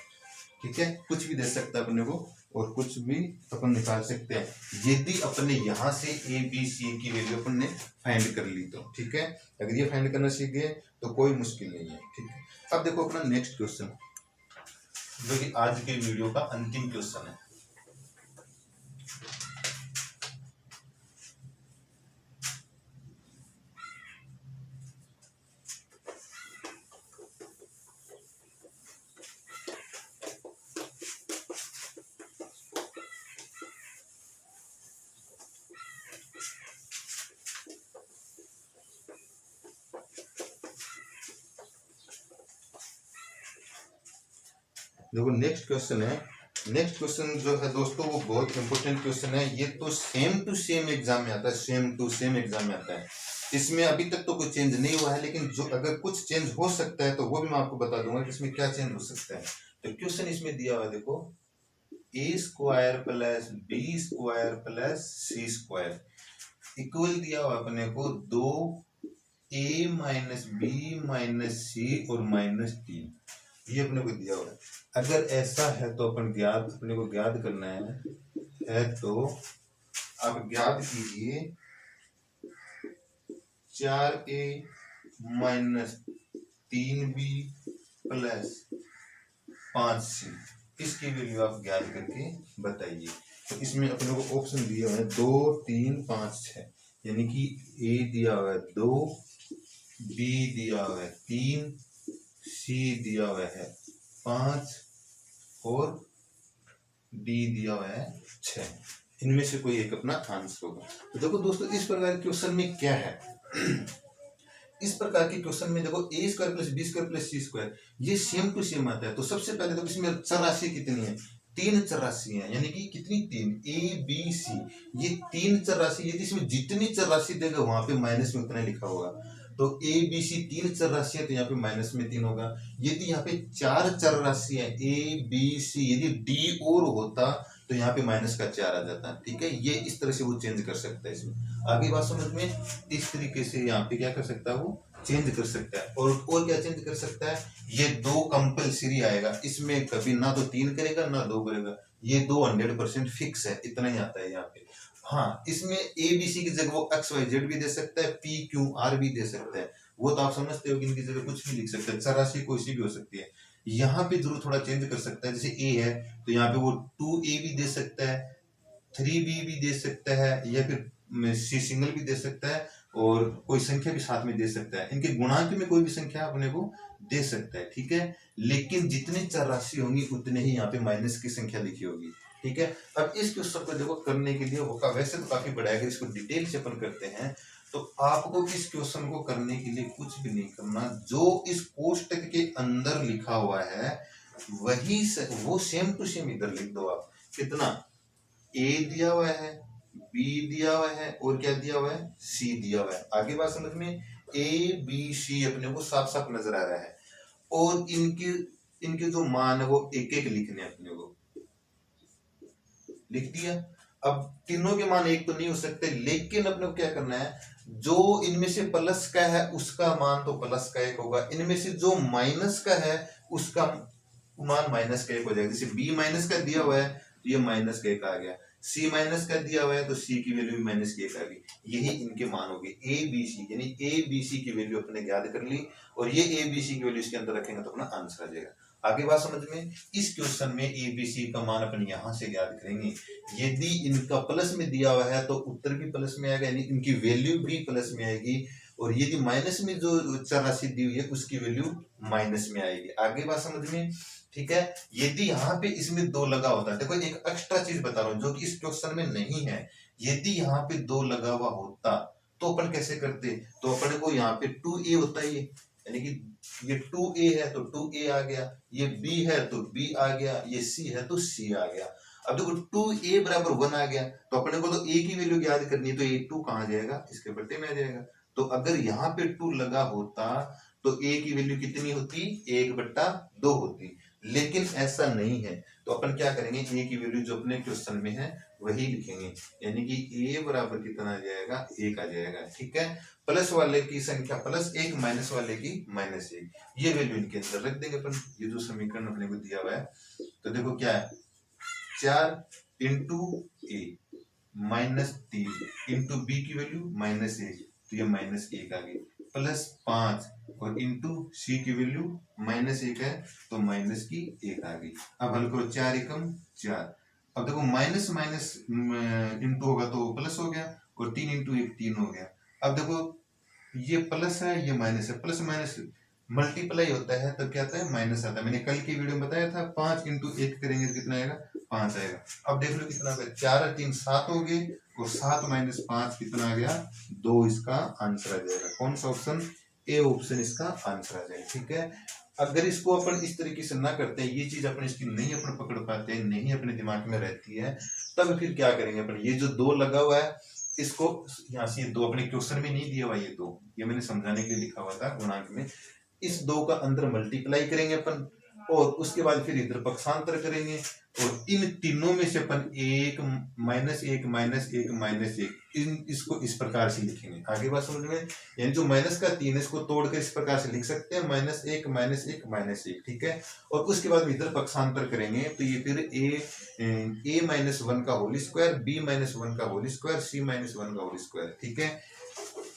ठीक है, कुछ भी दे सकता है अपने को और कुछ भी अपन निकाल सकते हैं, यदि अपने यहाँ से ए बी सी की वैल्यू अपन ने फाइंड कर ली तो। ठीक है, अगर ये फाइंड करना सीख गए तो कोई मुश्किल नहीं है। ठीक है, अब देखो अपना नेक्स्ट क्वेश्चन, जो कि आज के वीडियो का अंतिम क्वेश्चन है। देखो नेक्स्ट क्वेश्चन है, नेक्स्ट क्वेश्चन जो है दोस्तों वो बहुत इंपॉर्टेंट क्वेश्चन है, ये तो सेम टू सेम एग्जाम में आता है, सेम टू सेम एग्जाम में आता है। इसमें अभी तक तो कोई चेंज नहीं हुआ है, लेकिन जो अगर कुछ चेंज हो सकता है तो वो भी मैं आपको बता दूंगा कि इसमें क्या चेंज हो सकता है। तो क्वेश्चन इसमें दिया हुआ है, देखो a² + b² + c² इक्वल दिया हुआ अपने को 2a - b - c और -3, ये अपने को दिया हुआ है। अगर ऐसा है तो अपने को ज्ञात करना है तो आप ज्ञात कीजिए 4a - 3b + 5c, इसकी वैल्यू आप ज्ञात करके बताइए। तो इसमें अपने को ऑप्शन दिया हुआ है 2 3 5 6, यानी कि a दिया हुआ है 2, b दिया हुआ है 3, c दिया हुआ है 5 और डी दिया हुआ है 6, इनमें से कोई एक अपना आंसर होगा। तो देखो दोस्तों इस प्रकार के क्वेश्चन में क्या है इस प्रकार के क्वेश्चन में देखो a² + b² + c², ये सेम टू सेम आता है। तो सबसे पहले तो इसमें चर राशि कितनी है, 3 चर राशि है, यानी कि कितनी 3, a b c, ये 3 चर राशि, यदि इसमें जितनी चर राशि देगा वहां पे माइनस में उतना लिखा होगा। तो a b c 3 चर राशि है तो यहाँ पे माइनस में 3 होगा। यदि यहाँ पे 4 चर राशि है a b c, यदि d और होता तो यहाँ पे माइनस का 4 आ जाता है। ठीक है, ये इस तरह से वो चेंज कर सकता है। इसमें आगे बात समझ में, इस तरीके से यहाँ पे क्या कर सकता है वो चेंज कर सकता है। और क्या चेंज कर सकता है, ये 2 कंपलसरी आएगा, इसमें कभी ना तो 3 करेगा ना 2 करेगा, ये 2 100% फिक्स है, इतना ही आता है यहाँ पे। हाँ, इसमें ए बी सी की जगह वो एक्स वाई जेड भी दे सकता है, पी क्यू आर भी दे सकता है, वो तो आप समझते हो कि इनकी जगह कुछ भी लिख सकते हैं, चर राशि कोई सी भी हो सकती है। यहाँ पे जरूर थोड़ा चेंज कर सकता है, जैसे ए है तो यहाँ पे वो 2a भी दे सकता है, 3b भी दे सकता है, या फिर सी सिंगल भी दे सकता है, और कोई संख्या भी साथ में दे सकता है। इनके गुणांक में कोई भी संख्या अपने को दे सकता है। ठीक है, लेकिन जितनी चर राशि होंगी उतने ही यहाँ पे माइनस की संख्या लिखी होगी। ठीक है, अब इस क्वेश्चन को देखो करने के लिए होगा, वैसे तो काफी बड़ा है, अगर इसको डिटेल से अपन करते हैं तो आपको इस क्वेश्चन को करने के लिए कुछ भी नहीं करना, जो इस कोष्टक के अंदर लिखा हुआ है वही वो सेम टू सेम इधर लिख दो आप। कितना, ए दिया हुआ है, बी दिया हुआ है, और क्या दिया हुआ है, सी दिया हुआ है। आगे बात समझ में, ए बी सी अपने को साफ साफ नजर आ रहा है, और इनके जो मान है वो एक एक लिखने अपने को लिख दिया। अब तीनों के मान एक तो नहीं हो सकते, लेकिन अपने को क्या करना है, जो इनमें से प्लस का है उसका मान तो प्लस का 1 होगा, इनमें से जो माइनस का है उसका मान माइनस का 1 हो जाएगा। जैसे बी माइनस का दिया हुआ है तो ये माइनस का 1 आ गया, सी माइनस का दिया हुआ है तो सी की वैल्यू भी माइनस की 1 आ गई। यही इनके मान हो गए ए बी सी, यानी ए बी सी की वैल्यू अपने ज्ञात कर ली, और ये ए बी सी की वैल्यू इसके अंदर रखेंगे तो अपना आंसर आ जाएगा। आगे बात समझ में, इस क्वेश्चन में ए बी सी का मान अपन यहां से ज्ञात करेंगे। यदि इनका प्लस में दिया हुआ है तो उत्तर भी प्लस में आएगा, यानी इनकी वैल्यू भी प्लस में आएगी, और यदि माइनस में जो चर राशि दी हुई है उसकी वैल्यू माइनस में आएगी। आगे बात समझ में, ठीक है। यदि यहाँ पे इसमें 2 लगा होता है, देखो एक एक्स्ट्रा चीज बता रहा हूँ जो कि इस क्वेश्चन में नहीं है, यदि यहाँ पे 2 लगा हुआ होता तो अपन कैसे करते, तो अपन को यहाँ पे 2a होता है, यानी कि ये 2a है तो 2a आ गया, ये b है तो b आ गया, ये c है तो c आ गया। अब देखो 2a बराबर 1 आ गया, तो अपने को तो a की वैल्यू याद करनी है, तो ये 2 कहाँ जाएगा, इसके बट्टे में आ जाएगा। तो अगर यहाँ पे 2 लगा होता तो a की वैल्यू कितनी होती, 1/2 होती, लेकिन ऐसा नहीं है। तो अपन क्या करेंगे, a की वैल्यू जो अपने क्वेश्चन में है वही लिखेंगे, यानी कि a बराबर कितना आ जाएगा, 1 आ जाएगा। ठीक है, प्लस वाले की संख्या +1, माइनस वाले की -1, ये वैल्यू इनके अंदर रख देंगे अपन। ये जो समीकरण अपने को दिया हुआ है, तो देखो क्या है, 4 × a -3 इंटू बी की वैल्यू -1, तो ये -1 आ गई, +5 और इंटू सी की वैल्यू -1 है, तो -1 आ गई। अब हल करो, 4 एकम 4। अब देखो माइनस माइनस इंटू होगा तो प्लस हो गया, और 3 × 1 3 हो गया। अब देखो ये प्लस है, ये माइनस है, प्लस माइनस मल्टीप्लाई होता है तो क्या आता है, माइनस आता है। मैंने कल की वीडियो में बताया था, 5 × 1 करेंगे तो कितना आएगा, 5 आएगा। अब देख लो कितना होगा, 4 और 3 7 हो गए, और 7 - 5 कितना आ गया, 2 इसका आंसर आ जाएगा। कौन सा ऑप्शन, ए ऑप्शन इसका आंसर आ जाएगा। ठीक है, अगर इसको अपन इस तरीके से ना करते हैं, ये चीज अपन इसकी नहीं अपन पकड़ पाते हैं, नहीं अपने दिमाग में रहती है, तब फिर क्या करेंगे अपन, ये जो 2 लगा हुआ है इसको यहाँ से, 2 अपने क्वेश्चन में नहीं दिया हुआ, ये 2 ये मैंने समझाने के लिए लिखा हुआ था गुणांक में, इस 2 का अंदर मल्टीप्लाई करेंगे अपन, और उसके बाद फिर इधर पक्षांतर करेंगे, और इन तीनों में से अपन 1 -1 -1 इसको इस प्रकार से लिखेंगे। आगे बात समझ में, यानी जो माइनस का 3 इसको तोड़कर इस प्रकार से लिख सकते हैं, -1 -1 ठीक है, और उसके बाद इधर पक्षांतर करेंगे, तो ये फिर a-1 का होल स्क्वायर, b-1 का होल स्क्वायर, c-1 का होल स्क्वायर। ठीक है,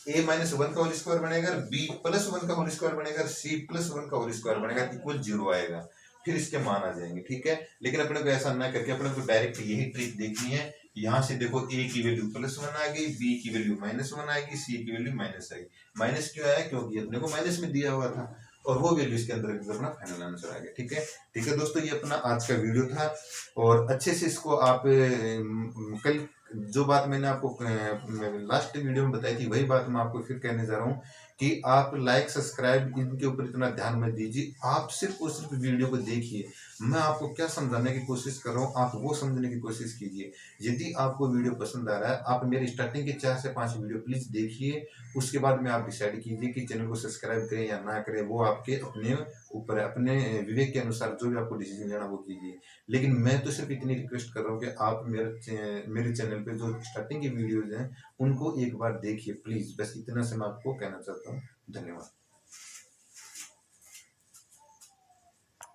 a-1 का होल स्क्वायर बनेगा, b+1 का होल स्क्वायर बनेगा, c+1 का होल स्क्वायर बनेगा, इक्वल 0 आएगा, फिर इसके मान आ जाएंगे। ठीक है, लेकिन अपने को ऐसा ना करके अपने को डायरेक्ट यही ट्रिक देखनी है। यहाँ से देखो a की वैल्यू +1 आ गई, b की वैल्यू -1 आएगी, c की वैल्यू माइनस आएगी। माइनस क्यों आया, क्योंकि अपने को माइनस में दिया हुआ था, और वो वैल्यू इसके अंदर अपना फाइनल आंसर आ गया। ठीक है दोस्तों, ये अपना आज का वीडियो था, और अच्छे से इसको आप कल जो बात मैंने आपको लास्ट वीडियो में बताई थी, वही बात मैं आपको फिर कहने जा रहा हूँ कि आप लाइक सब्सक्राइब इनके ऊपर इतना ध्यान मत दीजिए, आप सिर्फ और सिर्फ वीडियो को देखिए। मैं आपको क्या समझाने की कोशिश कर रहा हूँ, आप वो समझने की कोशिश कीजिए। यदि आपको वीडियो पसंद आ रहा है, आप मेरी स्टार्टिंग के 4 से 5 वीडियो प्लीज देखिए, उसके बाद में आप डिसाइड कीजिए कि चैनल को सब्सक्राइब करें या ना करें, वो आपके अपने ऊपर, अपने विवेक के अनुसार जो भी आपको डिसीजन लेना वो कीजिए। लेकिन मैं तो सिर्फ इतनी रिक्वेस्ट कर रहा हूँ कि आप मेरे चैनल पे जो स्टार्टिंग की वीडियोज हैं उनको एक बार देखिए प्लीज, बस इतना से मैं आपको कहना चाहता हूँ। धन्यवाद।